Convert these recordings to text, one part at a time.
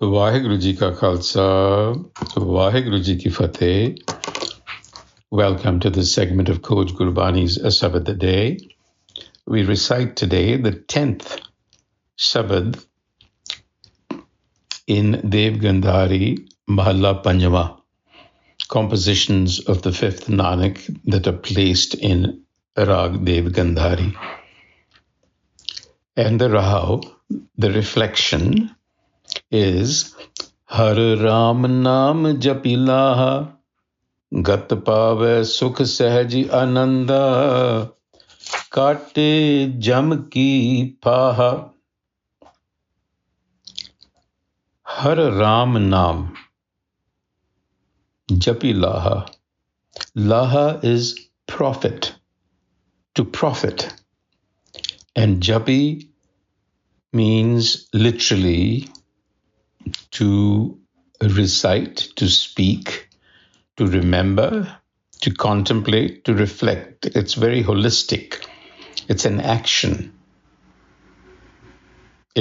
ਵਾਹਿਗੁਰੂ ਜੀ ਕਾ ਖਾਲਸਾ, ਵਾਹਿਗੁਰੂ ਜੀ ਕੀ ਫਤਿਹ. Welcome to this segment of Coach Gurbani's a-sabad-a-day. We recite today the 10th Sabad in Dev Gandhari Mahalla Panjava, compositions of the 5th Nanak that are placed in Rag Dev Gandhari. And the Rahav, the reflection, is Har Raam Naam Jap Laaha, gat pave sukh sahaj ananda, kate jam ki paha. Har Raam Naam Jap Laaha. Laaha is profit, to profit. And Japi means literally to recite, to speak, to remember, to contemplate, to reflect. It's very holistic. It's an action.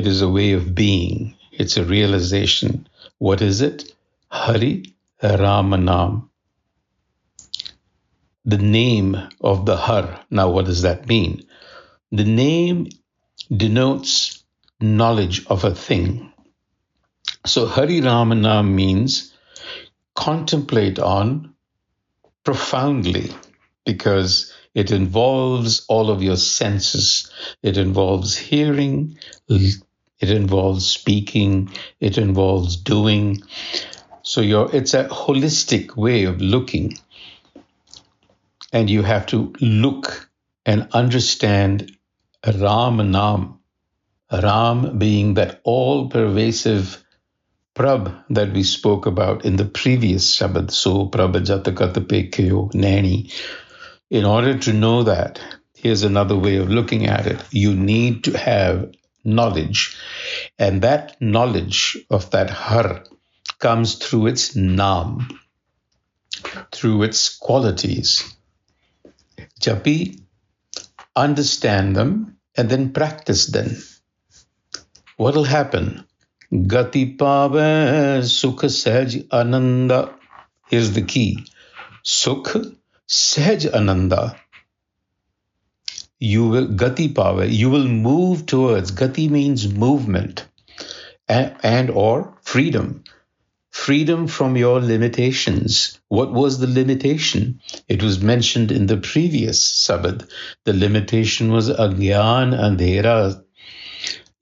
It is a way of being. It's a realization. What is it? Hari Raam Naam. The name of the Har. Now, what does that mean? The name denotes knowledge of a thing. So Hari Raam Naam means contemplate on profoundly, because it involves all of your senses. It involves hearing, it involves speaking, it involves doing. So it's a holistic way of looking. And you have to look and understand Raam Naam. Ram being that all-pervasive Prab that we spoke about in the previous Sabad, so Prabhajatakathapekyo, Nani. In order to know that, here's another way of looking at it. You need to have knowledge. And that knowledge of that Har comes through its Naam, through its qualities. Japi, understand them and then practice them. What will happen? Gati pave sukh sahaj ananda. Here's the key. Sukh sahaj ananda. You will gati pave. You will move towards. Gati means movement and or freedom. Freedom from your limitations. What was the limitation? It was mentioned in the previous Sabad. The limitation was agyan andhera,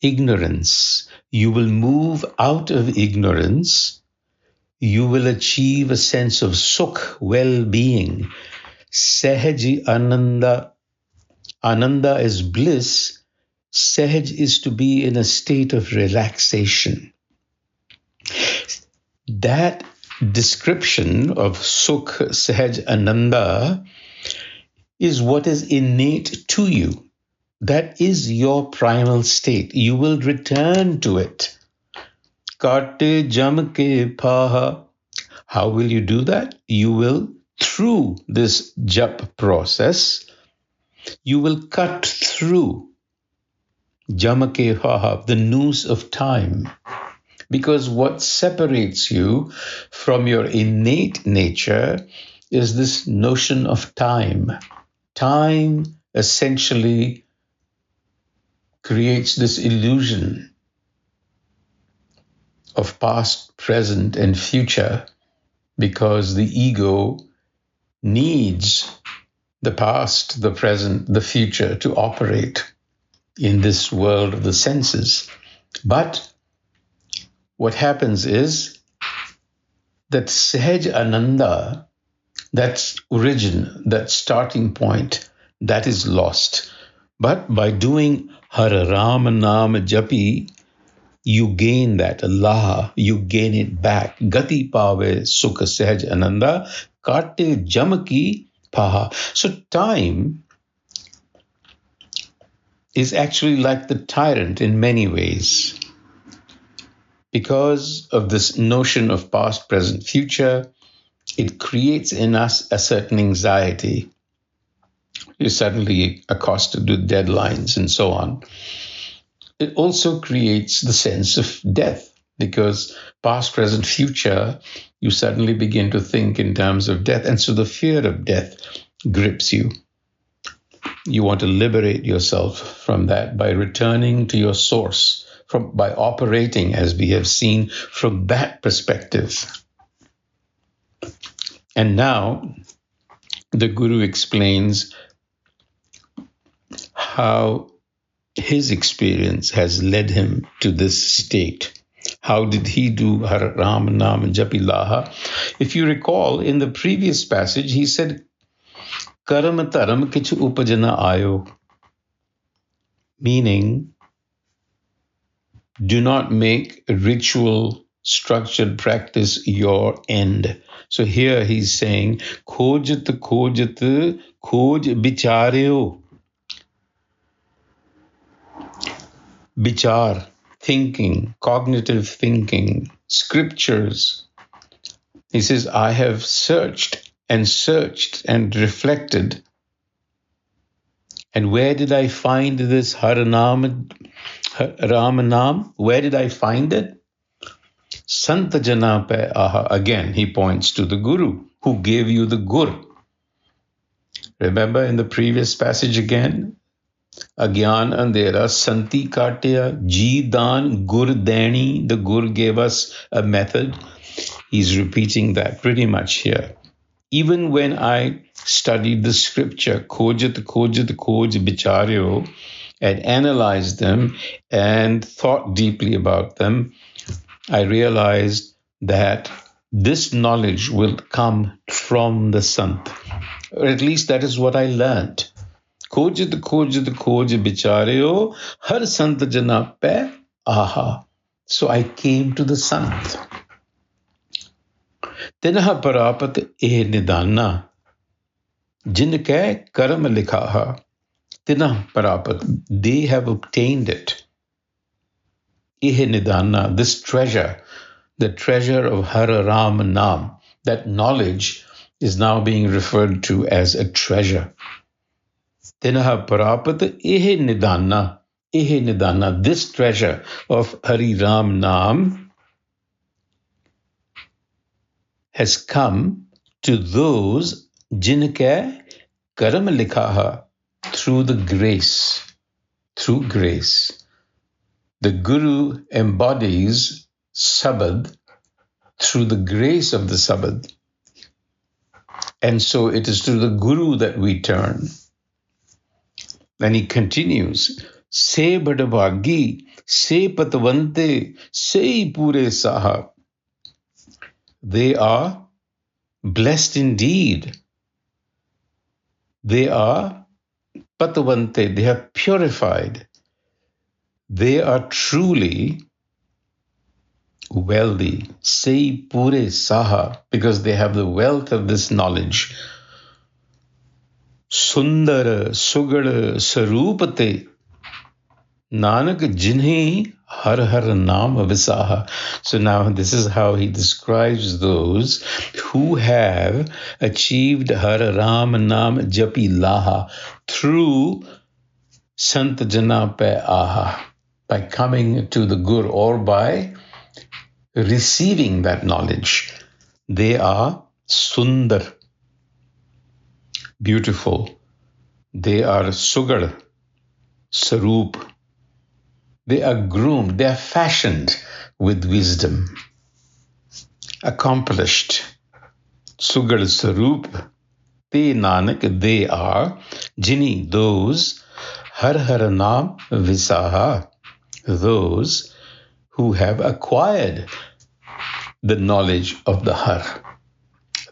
ignorance. You will move out of ignorance. You will achieve a sense of sukh, well-being. Sahaj ananda. Ananda is bliss. Sahaj is to be in a state of relaxation. That description of sukh, sahaj, ananda is what is innate to you. That is your primal state. You will return to it. Kate jam ke paha. How will you do that? You will, through this jap process, you will cut through jam ke paha, the noose of time. Because what separates you from your innate nature is this notion of time. Time essentially creates this illusion of past, present, and future, because the ego needs the past, the present, the future to operate in this world of the senses. But what happens is that Sahaj Ananda, that origin, that starting point, that is lost. But by doing Har Raam Naam Japi, you gain that Laaha, you gain it back. Gati pave sukh sahaj ananda, kate jam ki paha. So time is actually like the tyrant in many ways. Because of this notion of past, present, future, it creates in us a certain anxiety. You're suddenly accosted with deadlines and so on. It also creates the sense of death. because past, present, future, you suddenly begin to think in terms of death. And so the fear of death grips you. You want to liberate yourself from that by returning to your source, by operating, as we have seen, from that perspective. And now the Guru explains how his experience has led him to this state. How did he do Har Raam Naam Jap Laaha? If you recall, in the previous passage, he said, Karam taram kichu upajana ayo, meaning, do not make ritual structured practice your end. So here he's saying, Khojat khoj bichareo. Bichar, thinking, cognitive thinking, scriptures. He says, I have searched and reflected. And where did I find this Har Raam Naam? Where did I find it? Sant Jana Pe Aha. Again, he points to the Guru who gave you the Gur. Remember in the previous passage again? Agyan andera santi katya ji dan gur deni. The Gur gave us a method. He's repeating that pretty much here. Even when I studied the scripture, khoj bicharyo, and analyzed them and thought deeply about them, I realized that this knowledge will come from the Sant. Or at least that is what I learned. Khoj bicharyo, har Sant jana pe aha. So I came to the Sant. Tinaha parapat eh nidana. Jinke karam likhaha. Tinah parapat. They have obtained it. Eh nidana. This treasure, the treasure of Har Raam Naam. That knowledge is now being referred to as a treasure. Tinaha parapat eh nidana. Eh nidana. This treasure of Hari Raam Naam has come to those jinke karam likhaha, through the grace. Through grace. The Guru embodies sabad through the grace of the sabad. And so it is to the Guru that we turn. And he continues, Se badabagi, se patavante, se pure saha. They are blessed indeed. They are patavante, they have purified. They are truly wealthy. Say pure saha, because they have the wealth of this knowledge. Sundara sugada sarupate, Nanak jinhi har har naam visaha. So now this is how he describes those who have achieved Har Raam Naam Jap Laaha through Sant Jana Pe Aha, by coming to the Gur or by receiving that knowledge. They are sundar, beautiful. They are sugar, sarup. They are groomed, they are fashioned with wisdom, accomplished. Sugar sarup, te nanak, they are jini, those har har naam visaha, those who have acquired the knowledge of the Har.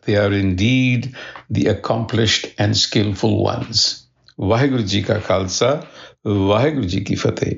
They are indeed the accomplished and skillful ones. Vaheguru Ji Ka Khalsa, Vaheguru Ji Ki Fateh.